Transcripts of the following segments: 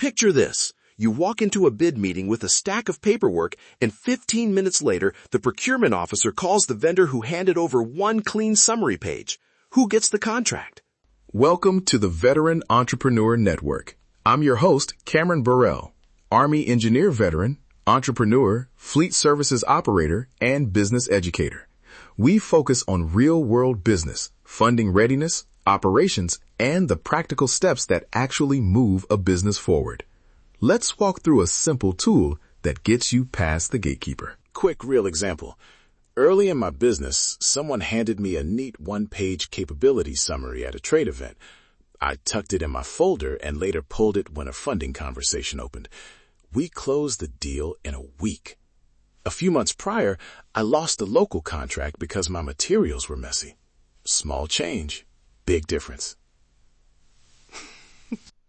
Picture this. You walk into a bid meeting with a stack of paperwork, and 15 minutes later, the procurement officer calls the vendor who handed over one clean summary page. Who gets the contract? Welcome to the Veteran Entrepreneur Network. I'm your host, Cameron Burrell, Army engineer veteran, entrepreneur, fleet services operator, and business educator. We focus on real-world business, funding readiness, operations, and the practical steps that actually move a business forward. Let's walk through a simple tool that gets you past the gatekeeper. Quick real example. Early in my business, someone handed me a neat one-page capability summary at a trade event. I tucked it in my folder and later pulled it when a funding conversation opened. We closed the deal in a week. A few months prior, I lost a local contract because my materials were messy. Small change, big difference.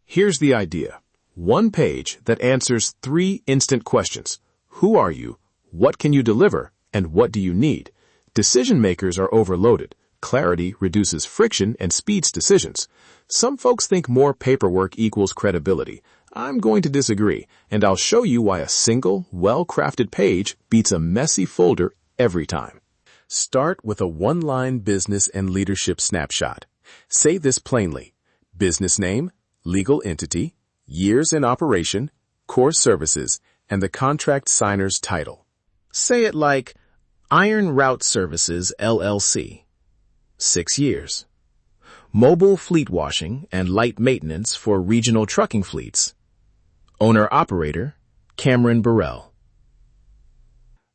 Here's the idea. One page that answers 3 instant questions. Who are you? What can you deliver? And what do you need? Decision makers are overloaded. Clarity reduces friction and speeds decisions. Some folks think more paperwork equals credibility. I'm going to disagree, and I'll show you why a single, well-crafted page beats a messy folder every time. Start with a one-line business and leadership snapshot. Say this plainly. Business name, legal entity, years in operation, core services, and the contract signer's title. Say it like Iron Route Services, LLC. 6 years. Mobile fleet washing and light maintenance for regional trucking fleets. Owner-operator, Cameron Burrell.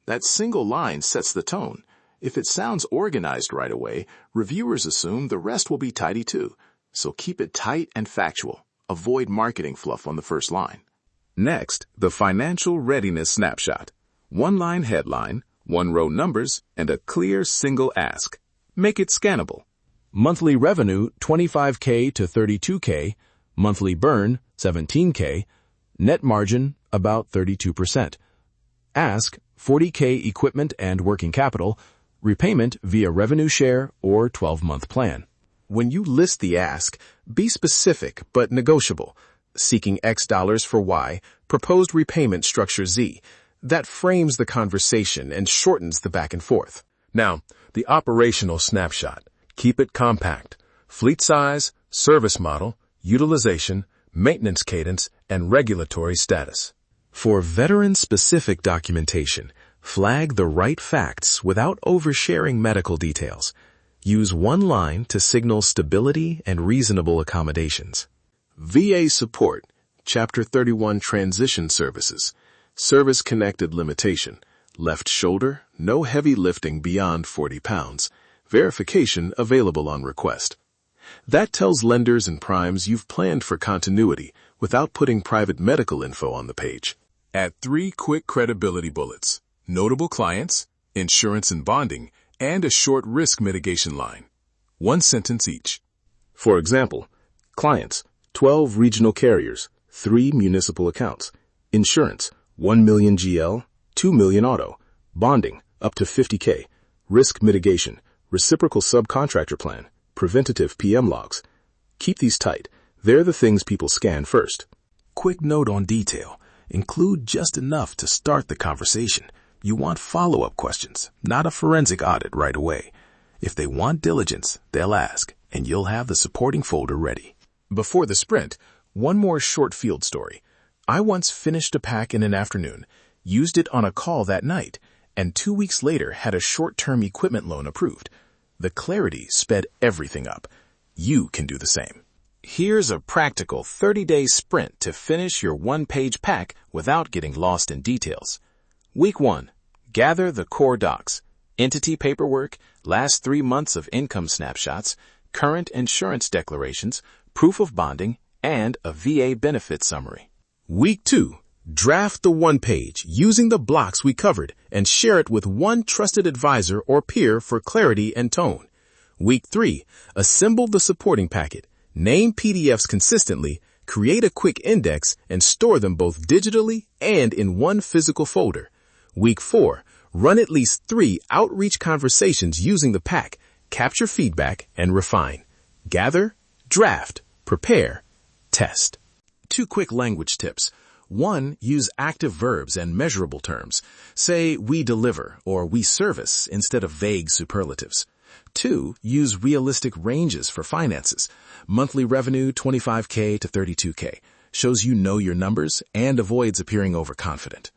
That single line sets the tone. If it sounds organized right away, reviewers assume the rest will be tidy too. So keep it tight and factual. Avoid marketing fluff on the first line. Next, the financial readiness snapshot. 1-line headline, 1-row numbers, and a clear single ask. Make it scannable. Monthly revenue, $25K to $32K. Monthly burn, $17K. Net margin, about 32%. Ask, $40K equipment and working capital. Repayment via revenue share or 12-month plan. When you list the ask, be specific but negotiable. Seeking X dollars for Y, proposed repayment structure Z. That frames the conversation and shortens the back and forth. Now, the operational snapshot. Keep it compact. Fleet size, service model, utilization, maintenance cadence, and regulatory status. For veteran-specific documentation, flag the right facts without oversharing medical details. Use one line to signal stability and reasonable accommodations. VA support, Chapter 31 transition services. Service-connected limitation. Left shoulder, no heavy lifting beyond 40 pounds. Verification available on request. That tells lenders and primes you've planned for continuity without putting private medical info on the page. Add 3 quick credibility bullets. Notable clients, insurance and bonding, and a short risk mitigation line. 1 sentence each. For example, clients, 12 regional carriers, 3 municipal accounts. Insurance, 1 million GL, 2 million auto. Bonding, up to 50K. Risk mitigation, reciprocal subcontractor plan, preventative PM logs. Keep these tight. They're the things people scan first. Quick note on detail. Include just enough to start the conversation. You want follow-up questions, not a forensic audit right away. If they want diligence, they'll ask, and you'll have the supporting folder ready. Before the sprint, one more short field story. I once finished a pack in an afternoon, used it on a call that night, and 2 weeks later had a short-term equipment loan approved. The clarity sped everything up. You can do the same. Here's a practical 30-day sprint to finish your one-page pack without getting lost in details. Week 1. Gather the core docs. Entity paperwork, last 3 months of income snapshots, current insurance declarations, proof of bonding, and a VA benefit summary. Week 2. Draft the one page using the blocks we covered and share it with one trusted advisor or peer for clarity and tone. Week 3. Assemble the supporting packet. Name PDFs consistently, create a quick index, and store them both digitally and in one physical folder. Week 4. Run at least 3 outreach conversations using the pack, capture feedback, and refine. Gather, draft, prepare, test. 2 quick language tips. 1. Use active verbs and measurable terms. Say, we deliver or we service instead of vague superlatives. 2. Use realistic ranges for finances. Monthly revenue, $25K to $32K. Shows you know your numbers and avoids appearing overconfident.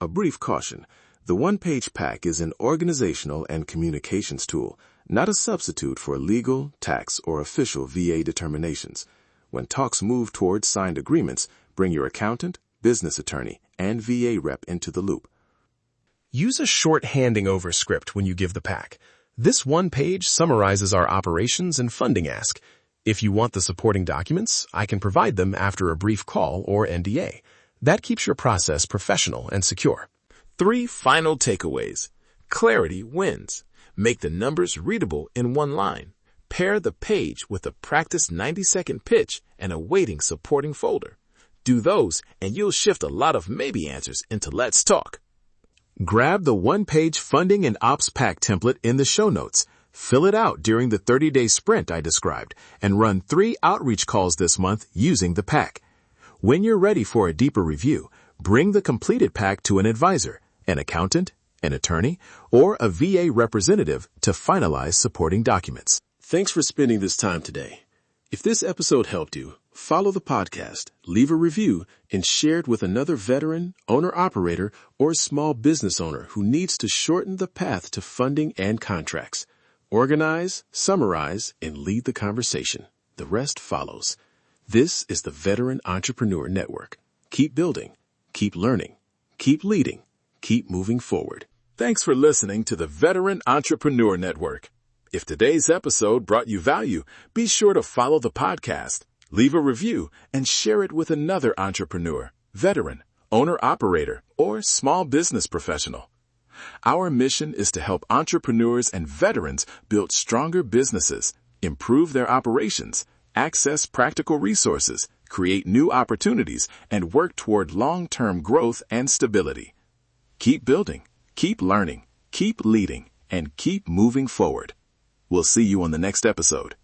A brief caution. The one-page pack is an organizational and communications tool, not a substitute for legal, tax, or official VA determinations. When talks move towards signed agreements, bring your accountant, business attorney, and VA rep into the loop. Use a short handing over script when you give the pack. This one page summarizes our operations and funding ask. If you want the supporting documents, I can provide them after a brief call or NDA. That keeps your process professional and secure. 3 final takeaways. Clarity wins. Make the numbers readable in one line. Pair the page with a practice 90-second pitch and a waiting supporting folder. Do those, and you'll shift a lot of maybe answers into let's talk. Grab the one-page funding and ops pack template in the show notes. Fill it out during the 30-day sprint I described, and run 3 outreach calls this month using the pack. When you're ready for a deeper review, bring the completed pack to an advisor, an accountant, an attorney, or a VA representative to finalize supporting documents. Thanks for spending this time today. If this episode helped you, follow the podcast, leave a review, and share it with another veteran, owner-operator, or small business owner who needs to shorten the path to funding and contracts. Organize, summarize, and lead the conversation. The rest follows. This is the Veteran Entrepreneur Network. Keep building, keep learning, keep leading, keep moving forward. Thanks for listening to the Veteran Entrepreneur Network. If today's episode brought you value, be sure to follow the podcast, leave a review, and share it with another entrepreneur, veteran, owner-operator, or small business professional. Our mission is to help entrepreneurs and veterans build stronger businesses, improve their operations, access practical resources, create new opportunities, and work toward long-term growth and stability. Keep building, keep learning, keep leading, and keep moving forward. We'll see you on the next episode.